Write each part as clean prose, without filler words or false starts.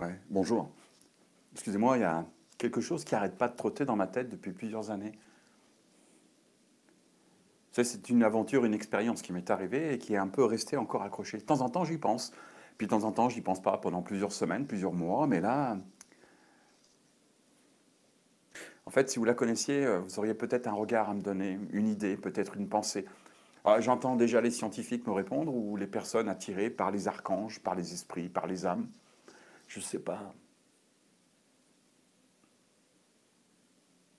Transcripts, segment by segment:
Ouais, bonjour. Excusez-moi, il y a quelque chose qui n'arrête pas de trotter dans ma tête depuis plusieurs années. C'est une aventure, une expérience qui m'est arrivée et qui est un peu restée encore accrochée. De temps en temps, j'y pense. Puis de temps en temps, j'y pense pas pendant plusieurs semaines, plusieurs mois. Mais là, en fait, si vous la connaissiez, vous auriez peut-être un regard à me donner, une idée, peut-être une pensée. J'entends déjà les scientifiques me répondre ou les personnes attirées par les archanges, par les esprits, par les âmes. Je ne sais pas.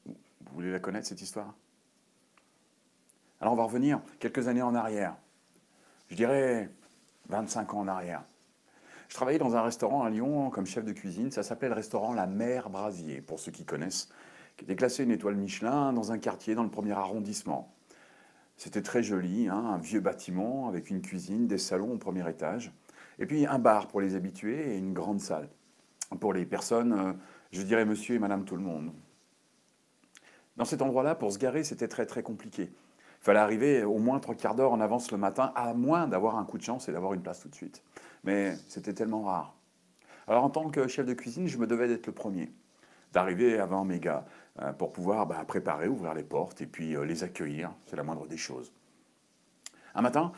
Vous voulez la connaître, cette histoire? Alors on va revenir quelques années en arrière. Je dirais 25 ans en arrière. Je travaillais dans un restaurant à Lyon comme chef de cuisine. Ça s'appelait le restaurant La Mer Brasier, pour ceux qui connaissent, qui était classé une étoile Michelin dans un quartier dans le premier arrondissement. C'était très joli, hein, un vieux bâtiment avec une cuisine, des salons au premier étage, et puis un bar pour les habitués et une grande salle pour les personnes, je dirais monsieur et madame tout le monde. Dans cet endroit-là, pour se garer, c'était très très compliqué. Il fallait arriver au moins 3 quarts d'heure en avance le matin, à moins d'avoir un coup de chance et d'avoir une place tout de suite. Mais c'était tellement rare. Alors en tant que chef de cuisine, je me devais d'être le premier, d'arriver avant mes gars, pour pouvoir préparer, ouvrir les portes et puis les accueillir, c'est la moindre des choses. Un matin,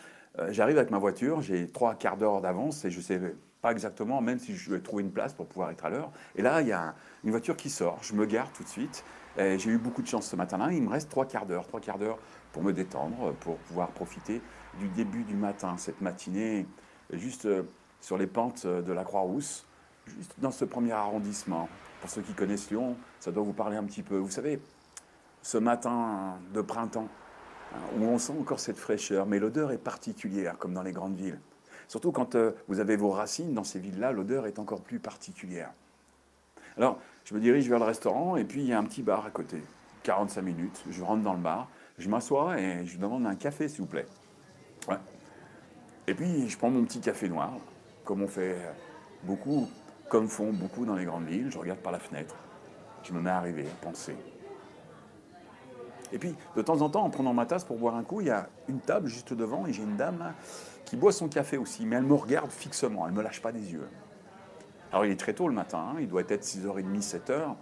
j'arrive avec ma voiture, j'ai 3 quarts d'heure d'avance et je ne sais pas exactement, même si je vais trouver une place pour pouvoir être à l'heure. Et là, il y a une voiture qui sort, je me gare tout de suite. J'ai eu beaucoup de chance ce matin-là, il me reste 3 quarts d'heure, 3 quarts d'heure pour me détendre, pour pouvoir profiter du début du matin, cette matinée, juste sur les pentes de la Croix-Rousse, juste dans ce premier arrondissement. Pour ceux qui connaissent Lyon, ça doit vous parler un petit peu. Vous savez, ce matin de printemps, où on sent encore cette fraîcheur, mais l'odeur est particulière, comme dans les grandes villes. Surtout quand vous avez vos racines dans ces villes-là, l'odeur est encore plus particulière. Alors, je me dirige vers le restaurant, et puis il y a un petit bar à côté. 45 minutes, je rentre dans le bar, je m'assois et je demande un café, s'il vous plaît. Ouais. Et puis, je prends mon petit café noir, comme on fait beaucoup, comme font beaucoup dans les grandes villes. Je regarde par la fenêtre, je me mets à rêver, à penser. Et puis, de temps en temps, en prenant ma tasse pour boire un coup, il y a une table juste devant et j'ai une dame là, qui boit son café aussi, mais elle me regarde fixement, elle ne me lâche pas des yeux. Alors, il est très tôt le matin, hein, il doit être 6h30, 7h.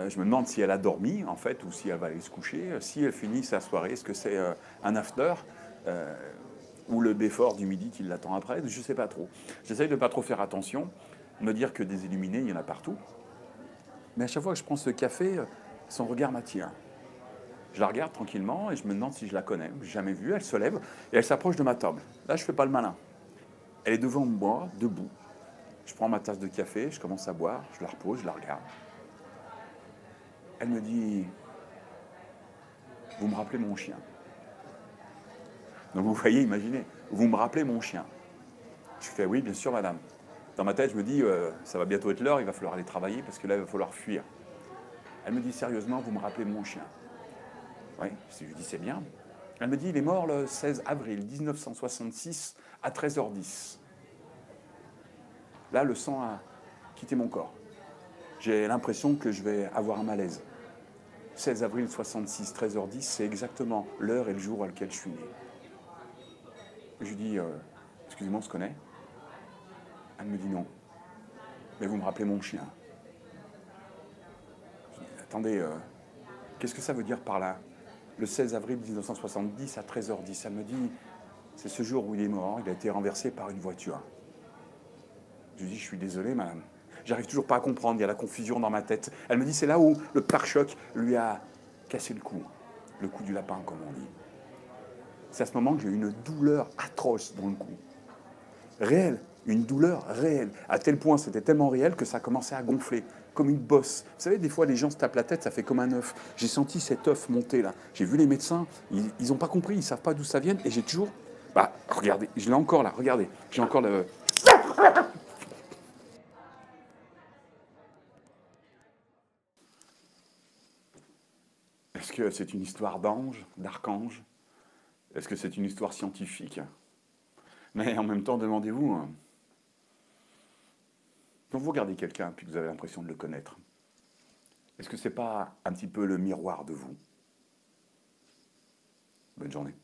Je me demande si elle a dormi, en fait, ou si elle va aller se coucher. Si elle finit sa soirée, est-ce que c'est un after ou le before du midi qui l'attend après? Je ne sais pas trop. J'essaye de ne pas trop faire attention, de me dire que des illuminés, il y en a partout. Mais à chaque fois que je prends ce café, son regard m'attire. Je la regarde tranquillement et je me demande si je la connais. Je n'ai jamais vue. Elle se lève et elle s'approche de ma table. Là, je ne fais pas le malin. Elle est devant moi, debout. Je prends ma tasse de café, je commence à boire, je la repose, je la regarde. Elle me dit, vous me rappelez mon chien. Donc vous voyez, imaginez, vous me rappelez mon chien. Je fais, oui, bien sûr, madame. Dans ma tête, je me dis, ça va bientôt être l'heure, il va falloir aller travailler parce que là, il va falloir fuir. Elle me dit, sérieusement, vous me rappelez mon chien. Oui, je lui dis, c'est bien. Elle me dit, il est mort le 16 avril 1966 à 13h10. Là, le sang a quitté mon corps. J'ai l'impression que je vais avoir un malaise. 16 avril 66, 13h10, c'est exactement l'heure et le jour à lequel je suis né. Je lui dis, excusez-moi, on se connaît? Elle me dit non. Mais vous me rappelez mon chien. Je dis, attendez, qu'est-ce que ça veut dire par là? Le 16 avril 1970 à 13h10, elle me dit, c'est ce jour où il est mort, il a été renversé par une voiture. Je lui dis, je suis désolé, madame. J'arrive toujours pas à comprendre, il y a la confusion dans ma tête. Elle me dit, c'est là où le pare-choc lui a cassé le cou du lapin, comme on dit. C'est à ce moment que j'ai eu une douleur atroce dans le cou. Réelle, une douleur réelle. À tel point, c'était tellement réel que ça commençait à gonfler, comme une bosse. Vous savez, des fois, les gens se tapent la tête, ça fait comme un œuf. J'ai senti cet œuf monter là. J'ai vu les médecins, ils n'ont pas compris, ils ne savent pas d'où ça vient. Et j'ai toujours... regardez, je l'ai encore là, regardez. J'ai encore le... Est-ce que c'est une histoire d'ange, d'archange? Est-ce que c'est une histoire scientifique? Mais en même temps, demandez-vous, hein, quand vous regardez quelqu'un puis que vous avez l'impression de le connaître, est-ce que c'est pas un petit peu le miroir de vous? Bonne journée.